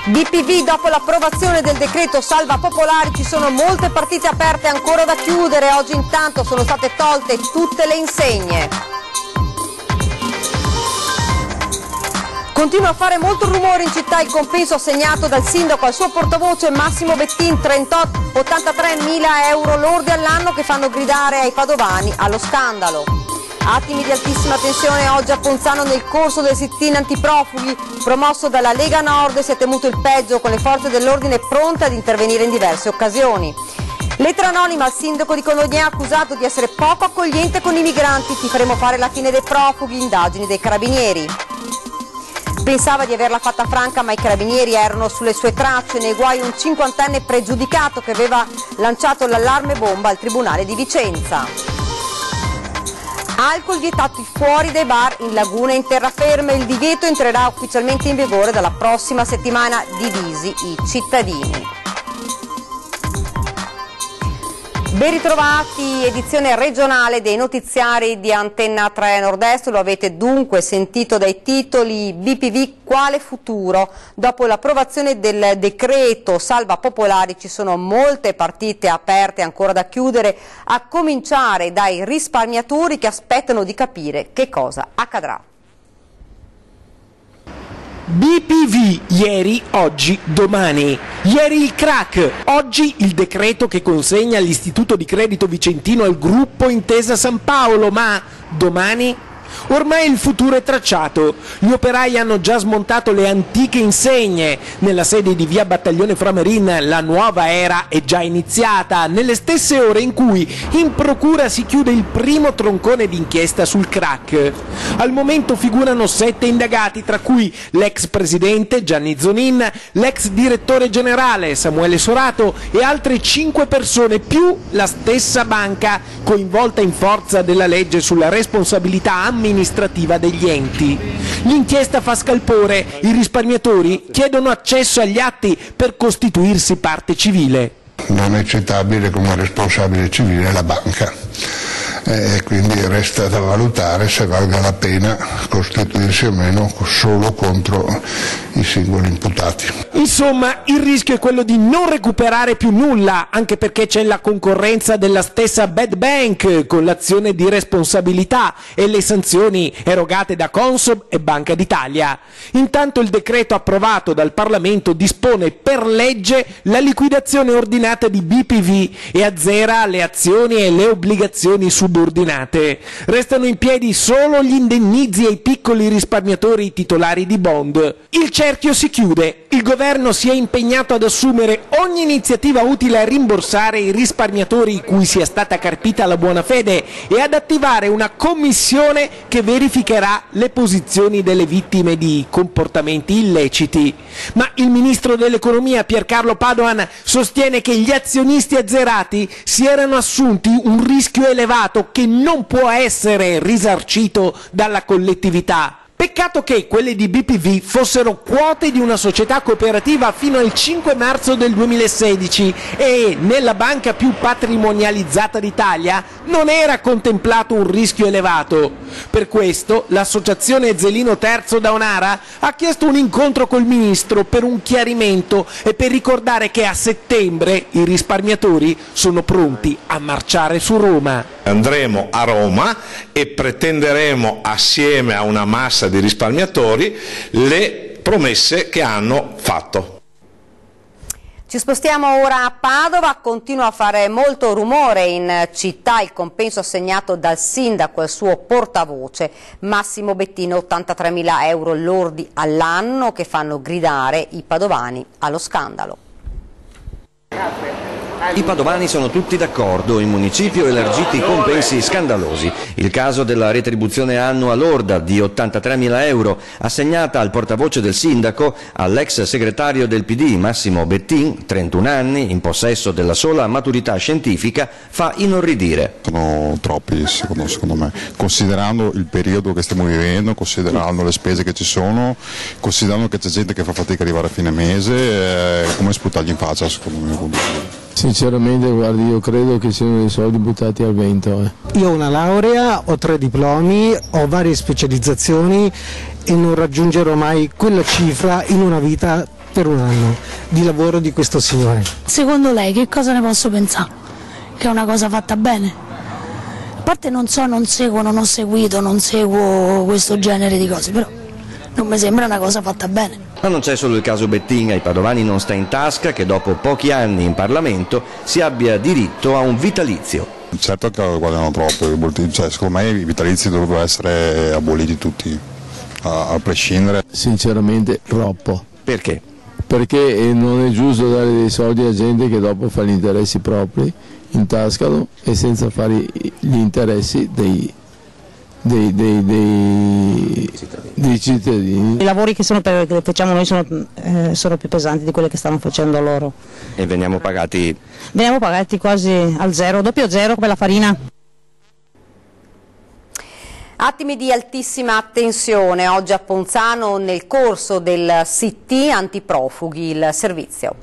BPV, dopo l'approvazione del decreto salva popolari ci sono molte partite aperte ancora da chiudere. Oggi intanto sono state tolte tutte le insegne. Continua a fare molto rumore in città il compenso assegnato dal sindaco al suo portavoce Massimo Bettin, 83.000 euro lordi all'anno che fanno gridare ai padovani allo scandalo. Attimi di altissima tensione oggi a Ponzano nel corso del sit-in antiprofughi promosso dalla Lega Nord. Si è temuto il peggio con le forze dell'ordine pronte ad intervenire in diverse occasioni. Lettera anonima al sindaco di Colonia accusato di essere poco accogliente con i migranti. Ti faremo fare la fine dei profughi, indagini dei carabinieri. Pensava di averla fatta franca, ma i carabinieri erano sulle sue tracce. Nei guai un 50enne pregiudicato che aveva lanciato l'allarme bomba al tribunale di Vicenza. Alcol vietati fuori dai bar in lagune e in terraferma. Il divieto entrerà ufficialmente in vigore dalla prossima settimana. Divisi i cittadini. Ben ritrovati, edizione regionale dei notiziari di Antenna 3 Nord-Est. Lo avete dunque sentito dai titoli. BPV, quale futuro? Dopo l'approvazione del decreto salva popolari ci sono molte partite aperte ancora da chiudere, a cominciare dai risparmiatori che aspettano di capire che cosa accadrà. BPV, ieri, oggi, domani. Ieri il crack, oggi il decreto che consegna l'Istituto di Credito Vicentino al gruppo Intesa San Paolo, ma domani? Ormai il futuro è tracciato, gli operai hanno già smontato le antiche insegne, nella sede di via Battaglione Framerin la nuova era è già iniziata, nelle stesse ore in cui in procura si chiude il primo troncone d'inchiesta sul crack. Al momento figurano 7 indagati, tra cui l'ex presidente Gianni Zonin, l'ex direttore generale Samuele Sorato e altre 5 persone, più la stessa banca coinvolta in forza della legge sulla responsabilità amministrativa degli enti. L'inchiesta fa scalpore, i risparmiatori chiedono accesso agli atti per costituirsi parte civile. Non è citabile come responsabile civile la banca, quindi resta da valutare se valga la pena costituirsi o meno solo contro i singoli imputati. Insomma, il rischio è quello di non recuperare più nulla, anche perché c'è la concorrenza della stessa Bad Bank con l'azione di responsabilità e le sanzioni erogate da Consob e Banca d'Italia. Intanto il decreto approvato dal Parlamento dispone per legge la liquidazione ordinata di BPV e azzera le azioni e le obbligazioni subordinate. Restano in piedi solo gli indennizi ai piccoli risparmiatori titolari di bond. Il cerchio si chiude. Il governo si è impegnato ad assumere ogni iniziativa utile a rimborsare i risparmiatori cui sia stata carpita la buona fede e ad attivare una commissione che verificherà le posizioni delle vittime di comportamenti illeciti. Ma il ministro dell'economia Piercarlo Padoan sostiene che gli azionisti azzerati si erano assunti un rischio elevato che non può essere risarcito dalla collettività. Peccato che quelle di BPV fossero quote di una società cooperativa fino al 5 marzo del 2016 e nella banca più patrimonializzata d'Italia non era contemplato un rischio elevato. Per questo l'associazione Zelino Terzo da Onara ha chiesto un incontro col ministro per un chiarimento e per ricordare che a settembre i risparmiatori sono pronti a marciare su Roma. Andremo a Roma e pretenderemo assieme a una massa di risparmiatori le promesse che hanno fatto. Ci spostiamo ora a Padova, continua a fare molto rumore in città il compenso assegnato dal sindaco al suo portavoce Massimo Bettino, 83.000 euro lordi all'anno che fanno gridare i padovani allo scandalo. I padovani sono tutti d'accordo, in municipio elargiti compensi scandalosi. Il caso della retribuzione annua lorda di 83.000 euro assegnata al portavoce del sindaco, all'ex segretario del PD Massimo Bettin, 31 anni, in possesso della sola maturità scientifica, fa inorridire. Sono troppi secondo me, considerando il periodo che stiamo vivendo, considerando le spese che ci sono, considerando che c'è gente che fa fatica ad arrivare a fine mese, come sputargli in faccia secondo me. Sinceramente, guardi, io credo che siano dei soldi buttati al vento. Io ho una laurea, ho 3 diplomi, ho varie specializzazioni e non raggiungerò mai quella cifra in una vita per un anno di lavoro di questo signore. Secondo lei che cosa ne posso pensare? Che è una cosa fatta bene? A parte non seguo questo genere di cose, però non mi sembra una cosa fatta bene. Ma non c'è solo il caso Bettin, ai padovani non sta in tasca che dopo pochi anni in Parlamento si abbia diritto a un vitalizio. Certo che guadagnano troppo, cioè, secondo me i vitalizi dovrebbero essere aboliti tutti, a prescindere. Sinceramente troppo. Perché? Perché non è giusto dare dei soldi a gente che dopo fa gli interessi propri, intascano e senza fare gli interessi dei cittadini. I lavori che facciamo noi sono più pesanti di quelli che stanno facendo loro. E veniamo pagati? Veniamo pagati quasi al zero, doppio zero come la farina. Attimi di altissima tensione oggi a Ponzano nel corso del sit-in antiprofughi, il servizio.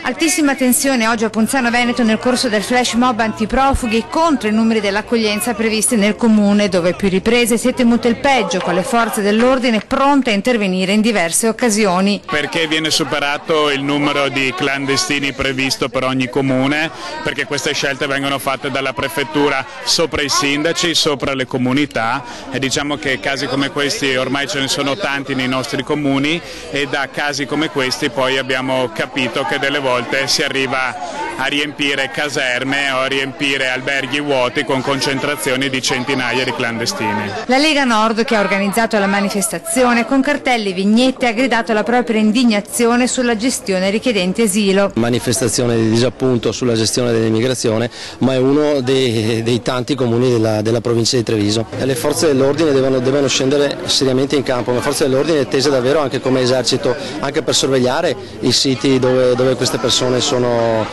Altissima tensione oggi a Ponzano Veneto nel corso del flash mob antiprofughi contro i numeri dell'accoglienza previsti nel comune, dove più riprese si è temuto il peggio, con le forze dell'ordine pronte a intervenire in diverse occasioni. Perché viene superato il numero di clandestini previsto per ogni comune, perché queste scelte vengono fatte dalla prefettura sopra i sindaci, sopra le comunità, e diciamo che casi come questi ormai ce ne sono tanti nei nostri comuni, e da casi come questi poi abbiamo capito che delle volte si arriva a riempire caserme o a riempire alberghi vuoti con concentrazioni di centinaia di clandestini. La Lega Nord, che ha organizzato la manifestazione, con cartelli e vignette ha gridato la propria indignazione sulla gestione richiedenti asilo. Manifestazione di disappunto sulla gestione dell'immigrazione, ma è uno dei tanti comuni della provincia di Treviso. Le forze dell'ordine devono scendere seriamente in campo, le forze dell'ordine tese davvero anche come esercito, anche per sorvegliare i siti dove queste persone sono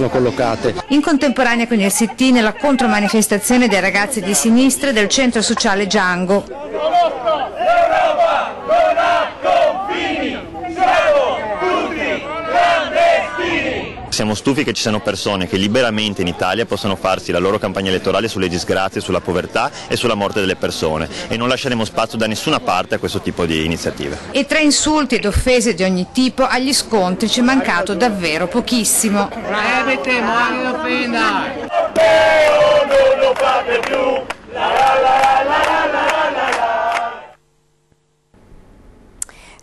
collocate. In contemporanea con il sit-in la contromanifestazione dei ragazzi di sinistra del centro sociale Django. Siamo stufi che ci siano persone che liberamente in Italia possono farsi la loro campagna elettorale sulle disgrazie, sulla povertà e sulla morte delle persone, e non lasceremo spazio da nessuna parte a questo tipo di iniziative. E tra insulti ed offese di ogni tipo agli scontri ci è mancato davvero pochissimo.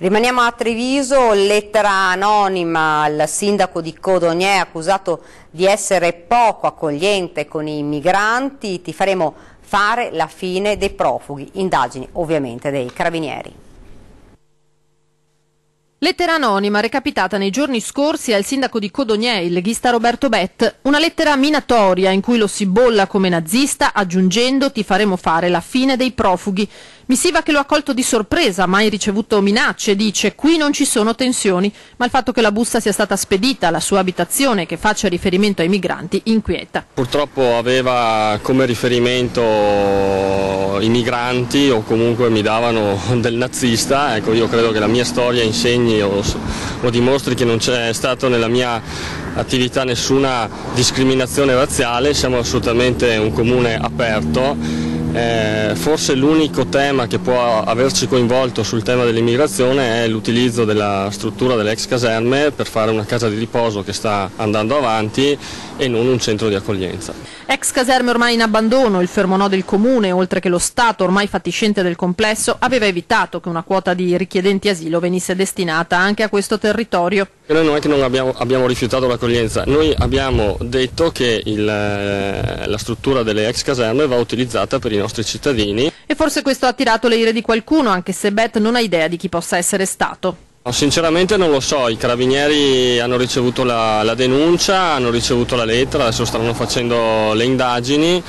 Rimaniamo a Treviso, lettera anonima al sindaco di Codognè accusato di essere poco accogliente con i migranti. Ti faremo fare la fine dei profughi, indagini ovviamente dei carabinieri. Lettera anonima recapitata nei giorni scorsi al sindaco di Codognè, il leghista Roberto Bett. Una lettera minatoria in cui lo si bolla come nazista, aggiungendo "ti faremo fare la fine dei profughi". Missiva che lo ha colto di sorpresa, mai ricevuto minacce, dice "qui non ci sono tensioni", ma il fatto che la busta sia stata spedita alla sua abitazione e che faccia riferimento ai migranti inquieta. Purtroppo aveva come riferimento i migranti, o comunque mi davano del nazista. Ecco, io credo che la mia storia insegni o dimostri che non c'è stato nella mia attività nessuna discriminazione razziale. Siamo assolutamente un comune aperto. Forse l'unico tema che può averci coinvolto sul tema dell'immigrazione è l'utilizzo della struttura delle ex caserme per fare una casa di riposo che sta andando avanti e non un centro di accoglienza. Ex caserme ormai in abbandono, il fermo no del comune, oltre che lo Stato ormai fatiscente del complesso, aveva evitato che una quota di richiedenti asilo venisse destinata anche a questo territorio. E noi non è che non abbiamo rifiutato l'accoglienza, noi abbiamo detto che la struttura delle ex caserme va utilizzata per i nostri cittadini. E forse questo ha attirato le ire di qualcuno, anche se Bett non ha idea di chi possa essere stato. Sinceramente non lo so, i carabinieri hanno ricevuto la denuncia, hanno ricevuto la lettera, adesso stanno facendo le indagini.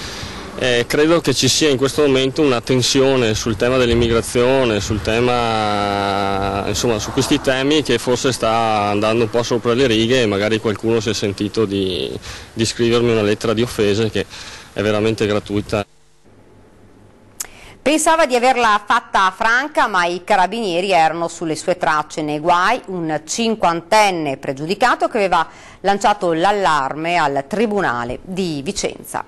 Credo che ci sia in questo momento una tensione sul tema dell'immigrazione, sul tema, insomma, su questi temi, che forse sta andando un po' sopra le righe, e magari qualcuno si è sentito di scrivermi una lettera di offese che è veramente gratuita. Pensava di averla fatta franca, ma i carabinieri erano sulle sue tracce nei guai. Un 50enne pregiudicato che aveva lanciato l'allarme al Tribunale di Vicenza.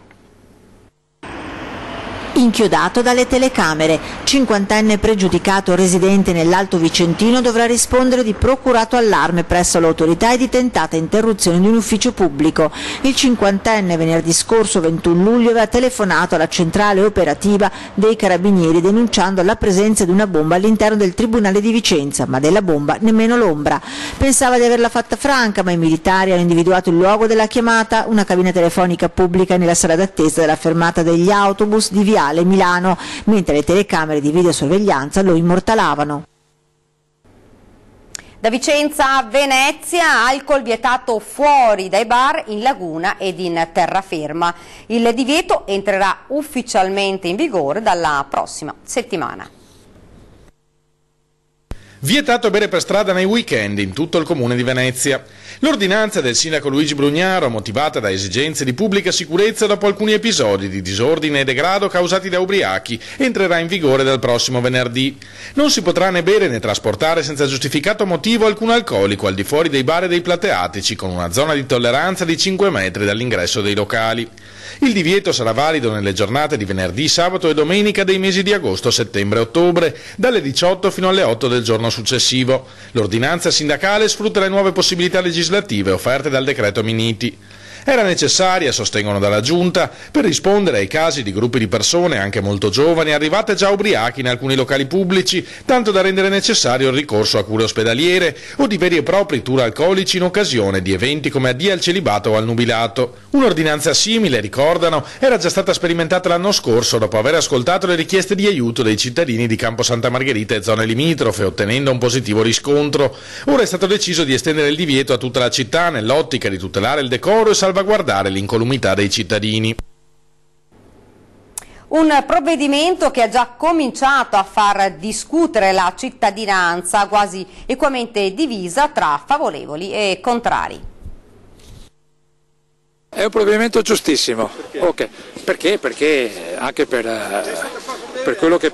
Inchiodato dalle telecamere, 50enne pregiudicato residente nell'Alto Vicentino dovrà rispondere di procurato allarme presso l'autorità e di tentata interruzione di un ufficio pubblico. Il 50enne venerdì scorso 21 luglio aveva telefonato alla centrale operativa dei Carabinieri denunciando la presenza di una bomba all'interno del Tribunale di Vicenza, ma della bomba nemmeno l'ombra. Pensava di averla fatta franca, ma i militari hanno individuato il luogo della chiamata, una cabina telefonica pubblica nella sala d'attesa della fermata degli autobus di Viale Milano, mentre le telecamere di videosorveglianza lo immortalavano. Da Vicenza a Venezia, alcol vietato fuori dai bar, in laguna ed in terraferma. Il divieto entrerà ufficialmente in vigore dalla prossima settimana. Vietato bere per strada nei weekend in tutto il comune di Venezia. L'ordinanza del sindaco Luigi Brugnaro, motivata da esigenze di pubblica sicurezza dopo alcuni episodi di disordine e degrado causati da ubriachi, entrerà in vigore dal prossimo venerdì. Non si potrà né bere né trasportare senza giustificato motivo alcun alcolico al di fuori dei bar e dei plateatici, con una zona di tolleranza di 5 metri dall'ingresso dei locali. Il divieto sarà valido nelle giornate di venerdì, sabato e domenica dei mesi di agosto, settembre e ottobre, dalle 18 fino alle 8 del giorno successivo. L'ordinanza sindacale sfrutta le nuove possibilità legislative offerte dal decreto Minniti. Era necessaria, sostengono dalla Giunta, per rispondere ai casi di gruppi di persone, anche molto giovani, arrivate già ubriachi in alcuni locali pubblici, tanto da rendere necessario il ricorso a cure ospedaliere o di veri e propri tour alcolici in occasione di eventi come addio al celibato o al nubilato. Un'ordinanza simile, ricordano, era già stata sperimentata l'anno scorso dopo aver ascoltato le richieste di aiuto dei cittadini di Campo Santa Margherita e zone limitrofe, ottenendo un positivo riscontro. Ora è stato deciso di estendere il divieto a tutta la città nell'ottica di tutelare il decoro e salvaguardare l'incolumità dei cittadini. Un provvedimento che ha già cominciato a far discutere la cittadinanza, quasi equamente divisa tra favorevoli e contrari. È un provvedimento giustissimo. Okay. Perché? Perché anche per quello che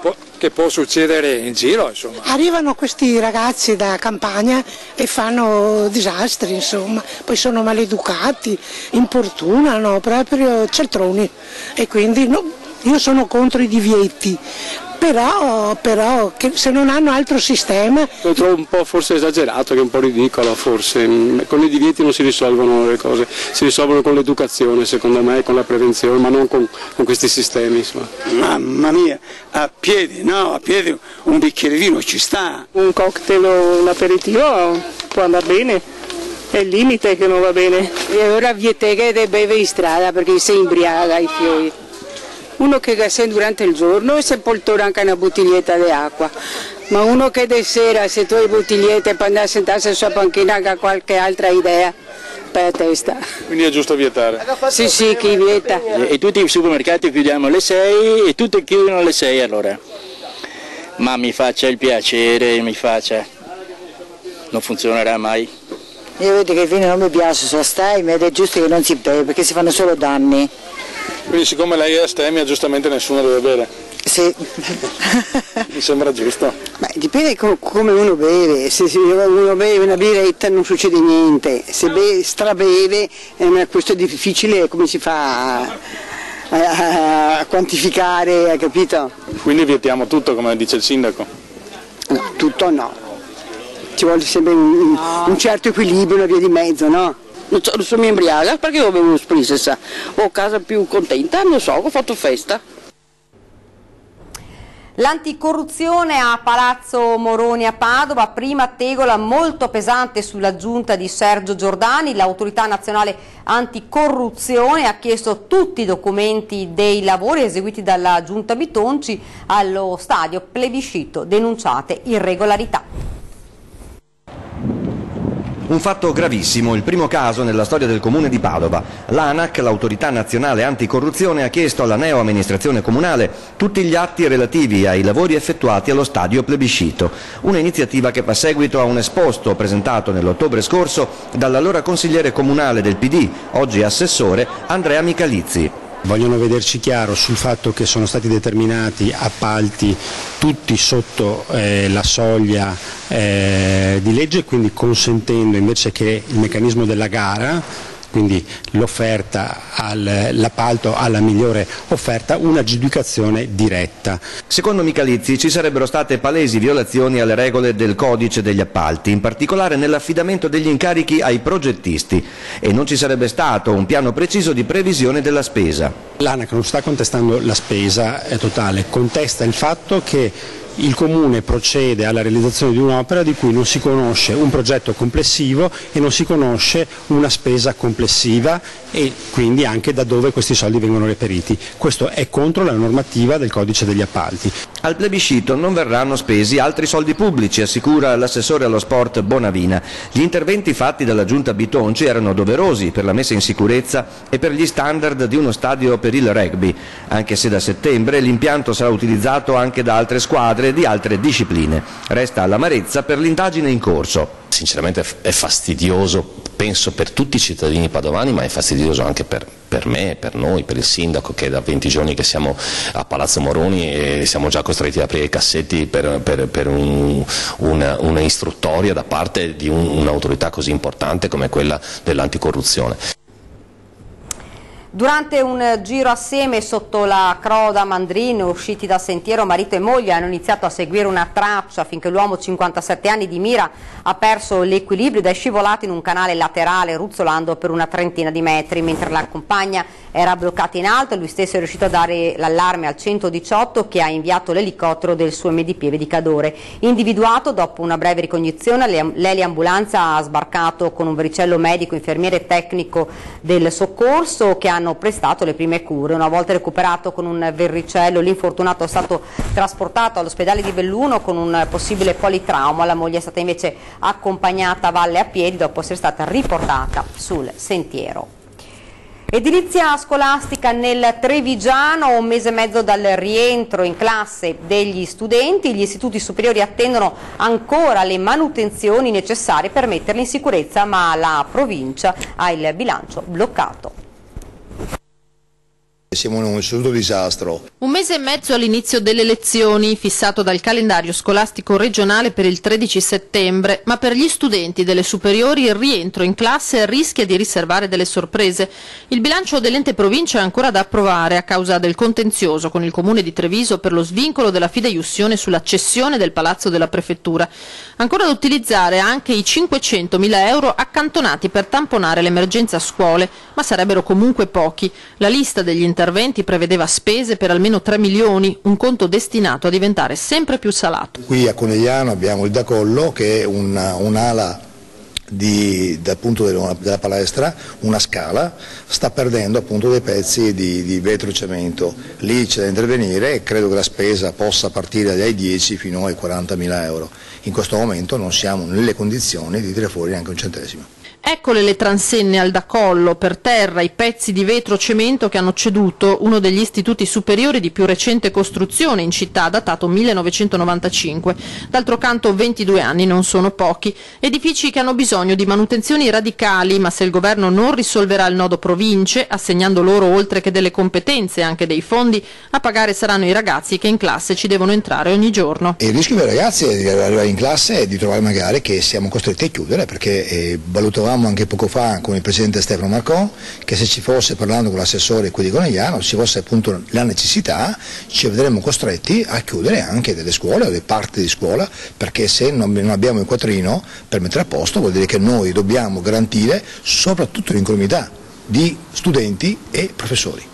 può succedere in giro, insomma. Arrivano questi ragazzi da campagna e fanno disastri, insomma, poi sono maleducati, importunano, proprio cialtroni, e quindi no, io sono contro i divieti. Però che se non hanno altro sistema... Lo trovo un po' forse esagerato, che è un po' ridicolo forse. Con i divieti non si risolvono le cose, si risolvono con l'educazione secondo me, con la prevenzione, ma non con questi sistemi. Insomma. Mamma mia, a piedi, no, a piedi un bicchiere di vino ci sta. Un cocktail o un aperitivo può andare bene, è il limite che non va bene. E ora vietate beve in strada perché si imbriaca ai fiori. Uno che gassa durante il giorno e se porta anche una bottiglietta di acqua, ma uno che di sera se tu hai bottigliette per andare a sentarsi sulla panchina ha qualche altra idea per la testa. Quindi è giusto vietare? Sì, sì, chi vieta. E tutti i supermercati chiudiamo alle 6 e tutti chiudono alle 6 allora. Ma mi faccia il piacere, non funzionerà mai. Io vedo che il vino non mi piace, so stemmi ed è giusto che non si beve perché si fanno solo danni. Quindi siccome lei è astemia, giustamente nessuno deve bere? Sì. Mi sembra giusto. Beh, dipende come uno beve, se uno beve una birretta non succede niente, se strabeve è una questione difficile, come si fa a quantificare, hai capito? Quindi vietiamo tutto come dice il sindaco? No, tutto no, ci vuole sempre un certo equilibrio, una via di mezzo, no? Non sono embriaga perché io bevo spritz, ho casa più contenta, non so, ho fatto festa. L'anticorruzione a Palazzo Moroni a Padova, prima tegola molto pesante sulla giunta di Sergio Giordani. L'autorità nazionale anticorruzione ha chiesto tutti i documenti dei lavori eseguiti dalla giunta Bitonci allo stadio plebiscito, denunciate irregolarità. Un fatto gravissimo, il primo caso nella storia del comune di Padova. L'ANAC, l'autorità nazionale anticorruzione, ha chiesto alla neo-amministrazione comunale tutti gli atti relativi ai lavori effettuati allo stadio plebiscito. Un'iniziativa che fa seguito a un esposto presentato nell'ottobre scorso dall'allora consigliere comunale del PD, oggi assessore, Andrea Michalizzi. Vogliono vederci chiaro sul fatto che sono stati determinati appalti tutti sotto la soglia di legge, quindi consentendo invece che il meccanismo della gara quindi l'offerta, l'appalto alla migliore offerta, un'aggiudicazione diretta. Secondo Michalizzi ci sarebbero state palesi violazioni alle regole del codice degli appalti, in particolare nell'affidamento degli incarichi ai progettisti, e non ci sarebbe stato un piano preciso di previsione della spesa. L'ANAC non sta contestando la spesa totale, contesta il fatto che il Comune procede alla realizzazione di un'opera di cui non si conosce un progetto complessivo e non si conosce una spesa complessiva e quindi anche da dove questi soldi vengono reperiti. Questo è contro la normativa del codice degli appalti. Al plebiscito non verranno spesi altri soldi pubblici, assicura l'assessore allo sport Bonavina. Gli interventi fatti dalla Giunta Bitonci erano doverosi per la messa in sicurezza e per gli standard di uno stadio per il rugby, anche se da settembre l'impianto sarà utilizzato anche da altre squadre di altre discipline. Resta l'amarezza per l'indagine in corso. Sinceramente è fastidioso, penso per tutti i cittadini padovani, ma è fastidioso anche per me, per noi, per il sindaco, che da 20 giorni che siamo a Palazzo Moroni e siamo già costretti ad aprire i cassetti per una istruttoria da parte di un'autorità così importante come quella dell'anticorruzione. Durante un giro assieme sotto la Croda Mandrino, usciti dal sentiero, marito e moglie hanno iniziato a seguire una traccia finché l'uomo, 57 anni di mira, ha perso l'equilibrio ed è scivolato in un canale laterale ruzzolando per una trentina di metri. Mentre la compagna era bloccata in alto, lui stesso è riuscito a dare l'allarme al 118 che ha inviato l'elicottero del suo MDP di Cadore. Individuato dopo una breve ricognizione, l'eliambulanza ha sbarcato con un vericello medico, infermiere e tecnico del soccorso che hanno prestato le prime cure. Una volta recuperato con un verricello, l'infortunato è stato trasportato all'ospedale di Belluno con un possibile politrauma. La moglie è stata invece accompagnata a valle a piedi dopo essere stata riportata sul sentiero. Edilizia scolastica nel Trevigiano, un mese e mezzo dal rientro in classe degli studenti, gli istituti superiori attendono ancora le manutenzioni necessarie per metterli in sicurezza, ma la provincia ha il bilancio bloccato. Siamo in un assoluto disastro. Un mese e mezzo all'inizio delle lezioni, fissato dal calendario scolastico regionale per il 13 settembre, ma per gli studenti delle superiori il rientro in classe rischia di riservare delle sorprese. Il bilancio dell'ente provincia è ancora da approvare a causa del contenzioso con il comune di Treviso per lo svincolo della fideiussione sulla cessione del palazzo della prefettura. Ancora da utilizzare anche i 500.000 euro accantonati per tamponare l'emergenza scuole, ma sarebbero comunque pochi. La lista degli interventi prevedeva spese per almeno 3 milioni, un conto destinato a diventare sempre più salato. Qui a Conegliano abbiamo il Dacollo, che è un'ala appunto della palestra, una scala, sta perdendo appunto dei pezzi di vetro e cemento. Lì c'è da intervenire e credo che la spesa possa partire dai 10 fino ai 40.000 euro. In questo momento non siamo nelle condizioni di tirare fuori neanche un centesimo. Eccole le transenne al Dacollo, per terra i pezzi di vetro cemento che hanno ceduto uno degli istituti superiori di più recente costruzione in città, datato 1995. D'altro canto 22 anni non sono pochi, edifici che hanno bisogno di manutenzioni radicali, ma se il governo non risolverà il nodo province, assegnando loro oltre che delle competenze anche dei fondi, a pagare saranno i ragazzi che in classe ci devono entrare ogni giorno. Il rischio per i ragazzi di arrivare in classe è di trovare magari che siamo costretti a chiudere, perché valutavamo anche poco fa con il presidente Stefano Marcon che se ci fosse, parlando con l'assessore qui di Conegliano, ci fosse appunto la necessità, ci vedremo costretti a chiudere anche delle scuole o delle parti di scuola, perché se non abbiamo il quattrino per mettere a posto vuol dire che noi dobbiamo garantire soprattutto l'incolumità di studenti e professori.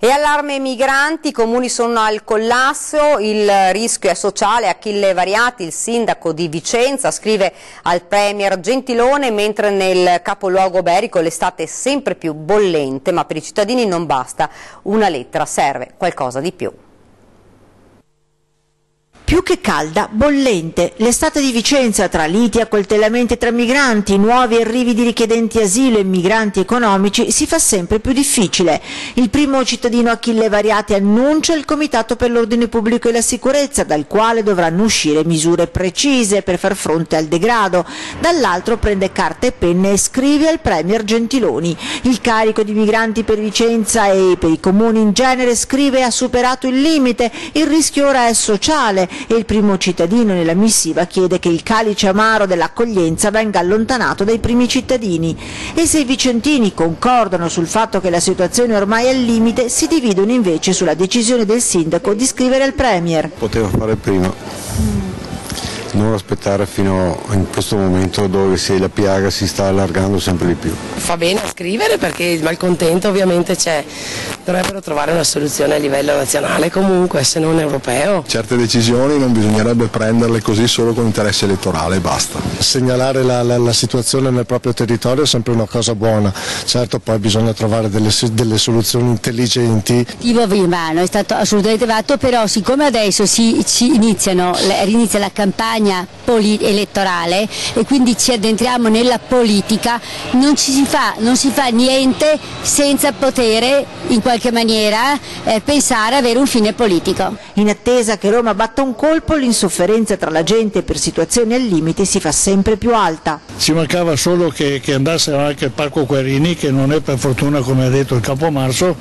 E allarme migranti, i comuni sono al collasso, il rischio è sociale. Achille Variati, il sindaco di Vicenza, scrive al premier Gentiloni, mentre nel capoluogo iberico l'estate è sempre più bollente, ma per i cittadini non basta una lettera, serve qualcosa di più. Più che calda, bollente. L'estate di Vicenza, tra liti e accoltellamenti tra migranti, nuovi arrivi di richiedenti asilo e migranti economici, si fa sempre più difficile. Il primo cittadino Achille Variati annuncia il Comitato per l'Ordine Pubblico e la Sicurezza, dal quale dovranno uscire misure precise per far fronte al degrado. Dall'altro prende carta e penna e scrive al premier Gentiloni. Il carico di migranti per Vicenza e per i comuni in genere, scrive, ha superato il limite. Il rischio ora è sociale. e il primo cittadino nella missiva chiede che il calice amaro dell'accoglienza venga allontanato dai primi cittadini. E se i vicentini concordano sul fatto che la situazione ormai è al limite, si dividono invece sulla decisione del sindaco di scrivere al Premier. Poteva fare prima. Non aspettare fino a questo momento dove la piaga si sta allargando sempre di più. Fa bene a scrivere perché il malcontento ovviamente c'è, dovrebbero trovare una soluzione a livello nazionale comunque, se non europeo. Certe decisioni non bisognerebbe prenderle così solo con interesse elettorale e basta. Segnalare la situazione nel proprio territorio è sempre una cosa buona, certo poi bisogna trovare delle soluzioni intelligenti. È stato assolutamente fatto, però siccome adesso inizia la campagna elettorale e quindi ci addentriamo nella politica, non si fa niente senza poter in qualche maniera pensare ad avere un fine politico. In attesa che Roma batta un colpo, l'insofferenza tra la gente per situazioni al limite si fa sempre più alta. Ci mancava solo che andasse anche il Parco Querini, che non è per fortuna come ha detto il Campomarzio,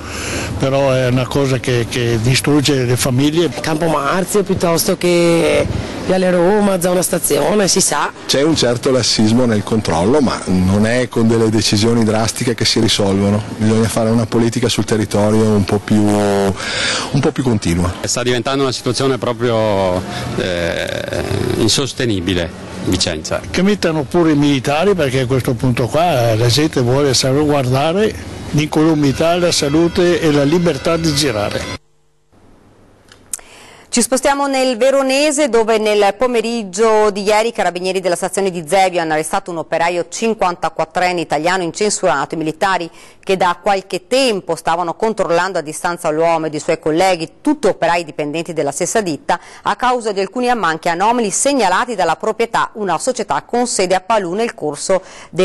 però è una cosa che distrugge le famiglie. Campomarzio piuttosto che Viale Roma, zona stazione, si sa. C'è un certo lassismo nel controllo, ma non è con delle decisioni drastiche che si risolvono. Bisogna fare una politica sul territorio un po' più continua. Sta diventando una situazione proprio insostenibile Vicenza. Che mettano pure i militari, perché a questo punto qua la gente vuole salvaguardare l'incolumità, la salute e la libertà di girare. Ci spostiamo nel Veronese, dove nel pomeriggio di ieri i carabinieri della stazione di Zevio hanno arrestato un operaio 54enne italiano incensurato. I militari, che da qualche tempo stavano controllando a distanza l'uomo e i suoi colleghi, tutti operai dipendenti della stessa ditta, a causa di alcuni ammanchi anomali segnalati dalla proprietà, una società con sede a Palù, nel corso di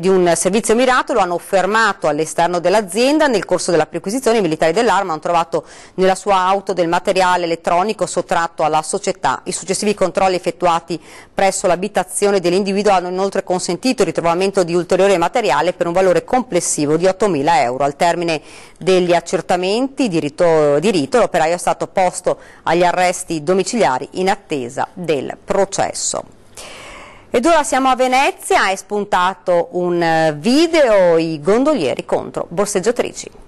un servizio mirato, lo hanno fermato all'esterno dell'azienda. Nel corso della perquisizione i militari dell'Arma hanno trovato nella sua auto del materiale elettronico sottratto alla società. I successivi controlli effettuati presso l'abitazione dell'individuo hanno inoltre consentito il ritrovamento di ulteriore materiale per un valore complessivo di 8.000 euro. Al termine degli accertamenti di rito l'operaio è stato posto agli arresti domiciliari in attesa del processo. Ed ora siamo a Venezia, è spuntato un video, i gondolieri contro borseggiatrici.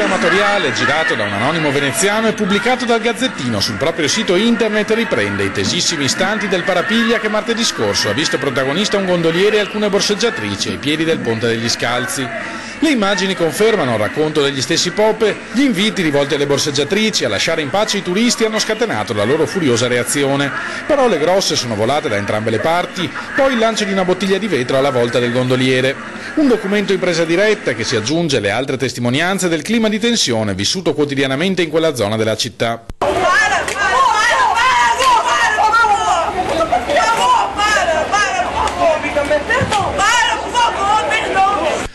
Amatoriale girato da un anonimo veneziano e pubblicato dal Gazzettino sul proprio sito internet riprende i tesissimi istanti del parapiglia che martedì scorso ha visto protagonista un gondoliere e alcune borseggiatrici ai piedi del Ponte degli Scalzi. Le immagini confermano il racconto degli stessi Pope. Gli inviti rivolti alle borseggiatrici a lasciare in pace i turisti hanno scatenato la loro furiosa reazione. Parole grosse sono volate da entrambe le parti, poi il lancio di una bottiglia di vetro alla volta del gondoliere. Un documento in presa diretta che si aggiunge alle altre testimonianze del clima di tensione vissuto quotidianamente in quella zona della città.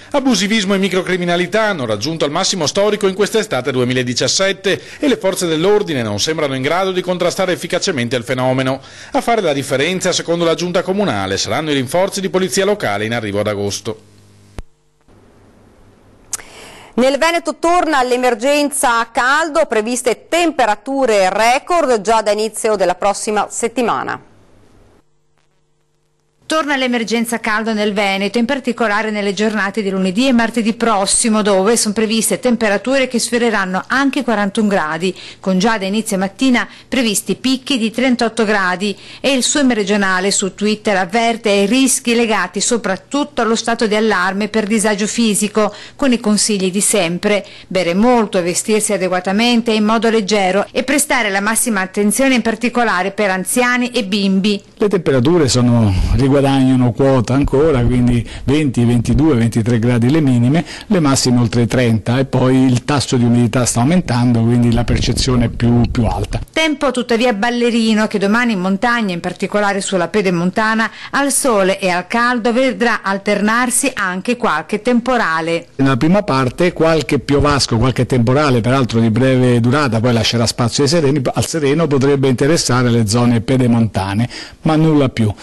Abusivismo e microcriminalità hanno raggiunto il massimo storico in quest'estate 2017 e le forze dell'ordine non sembrano in grado di contrastare efficacemente il fenomeno. A fare la differenza, secondo la giunta comunale, saranno i rinforzi di polizia locale in arrivo ad agosto. Nel Veneto torna l'emergenza a caldo, previste temperature record già da inizio della prossima settimana. Torna l'emergenza caldo nel Veneto, in particolare nelle giornate di lunedì e martedì prossimo, dove sono previste temperature che sfioreranno anche i 41 gradi, con già da inizio mattina previsti picchi di 38 gradi, e il SUEM regionale su Twitter avverte ai rischi legati soprattutto allo stato di allarme per disagio fisico, con i consigli di sempre: bere molto, vestirsi adeguatamente e in modo leggero e prestare la massima attenzione in particolare per anziani e bimbi. Le temperature riguadagnano quota ancora, quindi 20, 22, 23 gradi le minime, le massime oltre i 30 e poi il tasso di umidità sta aumentando, quindi la percezione è più alta. Tempo tuttavia ballerino che domani in montagna, in particolare sulla pedemontana, al sole e al caldo vedrà alternarsi anche qualche temporale. Nella prima parte qualche piovasco, qualche temporale, peraltro di breve durata, poi lascerà spazio al sereno, potrebbe interessare le zone pedemontane, ma nulla più.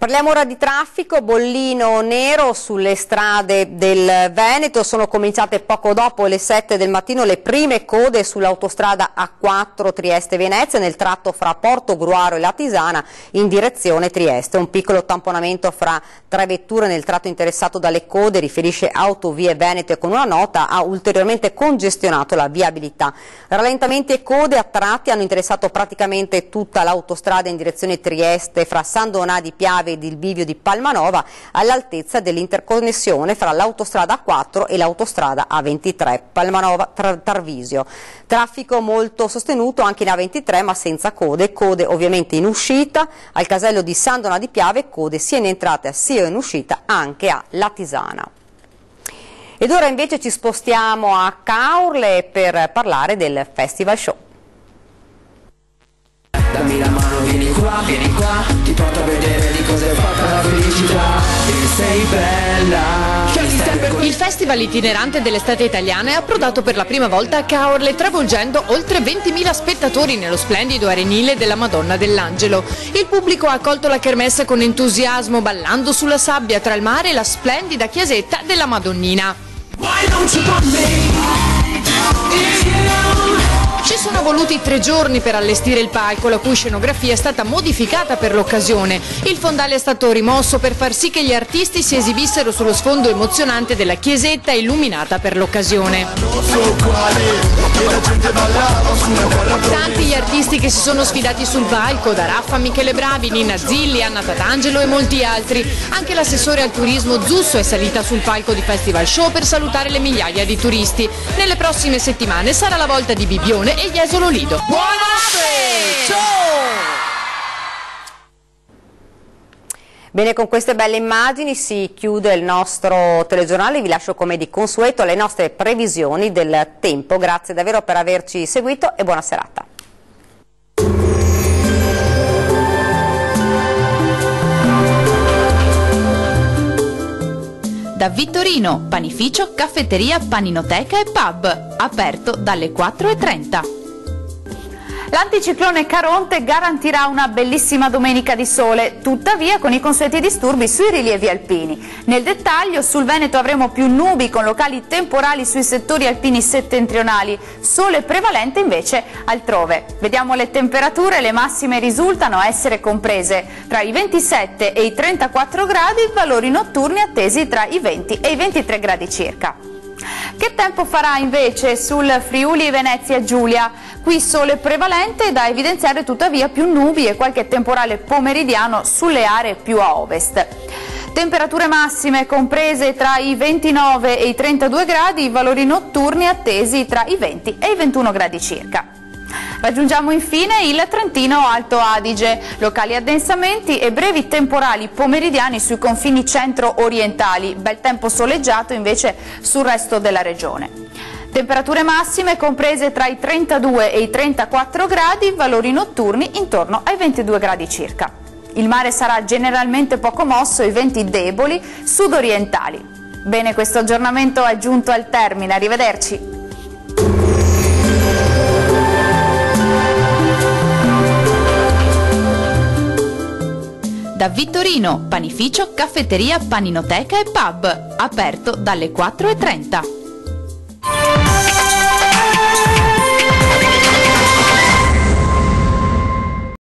Parliamo ora di traffico, bollino nero sulle strade del Veneto, sono cominciate poco dopo le 7 del mattino le prime code sull'autostrada A4 Trieste-Venezia nel tratto fra Porto Gruaro e Latisana in direzione Trieste. Un piccolo tamponamento fra 3 vetture nel tratto interessato dalle code, riferisce Autovie Veneto, e con una nota ha ulteriormente congestionato la viabilità. Rallentamenti e code a tratti hanno interessato praticamente tutta l'autostrada in direzione Trieste fra San Donà di Piave ed il bivio di Palmanova all'altezza dell'interconnessione fra l'autostrada A4 e l'autostrada A23 Palmanova-Tarvisio. Traffico molto sostenuto anche in A23 ma senza code ovviamente in uscita al casello di San Donà di Piave, code sia in entrata sia in uscita anche a Latisana. Ed ora invece ci spostiamo a Caorle per parlare del Festival Show. Dammi la mano, vieni qua, ti porto a vedere di cosa è fatta la felicità, e sei bella. Il festival itinerante dell'estate italiana è approdato per la prima volta a Caorle, travolgendo oltre 20.000 spettatori nello splendido arenile della Madonna dell'Angelo. Il pubblico ha accolto la kermesse con entusiasmo, ballando sulla sabbia tra il mare e la splendida chiesetta della Madonnina. Ci sono voluti 3 giorni per allestire il palco, la cui scenografia è stata modificata per l'occasione. Il fondale è stato rimosso per far sì che gli artisti si esibissero sullo sfondo emozionante della chiesetta illuminata per l'occasione. Tanti gli artisti che si sono sfidati sul palco, da Raffa Michele Bravi, Nina Zilli, Anna Tatangelo e molti altri. Anche l'assessore al turismo Zusso è salita sul palco di Festival Show per salutare le migliaia di turisti. Nelle prossime settimane sarà la volta di Bibione e Jesolo Lido. Bene, con queste belle immagini si chiude il nostro telegiornale, vi lascio come di consueto le nostre previsioni del tempo. Grazie davvero per averci seguito e buona serata. Da Vittorino, panificio, caffetteria, paninoteca e pub, aperto dalle 4:30. L'anticiclone Caronte garantirà una bellissima domenica di sole, tuttavia con i consueti disturbi sui rilievi alpini. Nel dettaglio, sul Veneto avremo più nubi con locali temporali sui settori alpini settentrionali, sole prevalente invece altrove. Vediamo le temperature, le massime risultano essere comprese tra i 27 e i 34 gradi, valori notturni attesi tra i 20 e i 23 gradi circa. Che tempo farà invece sul Friuli Venezia Giulia? Qui sole prevalente, da evidenziare tuttavia più nubi e qualche temporale pomeridiano sulle aree più a ovest. Temperature massime comprese tra i 29 e i 32 gradi, valori notturni attesi tra i 20 e i 21 gradi circa. Raggiungiamo infine il Trentino Alto Adige, locali addensamenti e brevi temporali pomeridiani sui confini centro-orientali, bel tempo soleggiato invece sul resto della regione. Temperature massime comprese tra i 32 e i 34 gradi, valori notturni intorno ai 22 gradi circa. Il mare sarà generalmente poco mosso e venti deboli sudorientali. Bene, questo aggiornamento è giunto al termine, arrivederci. Da Vittorino, panificio, caffetteria, paninoteca e pub, aperto dalle 4:30.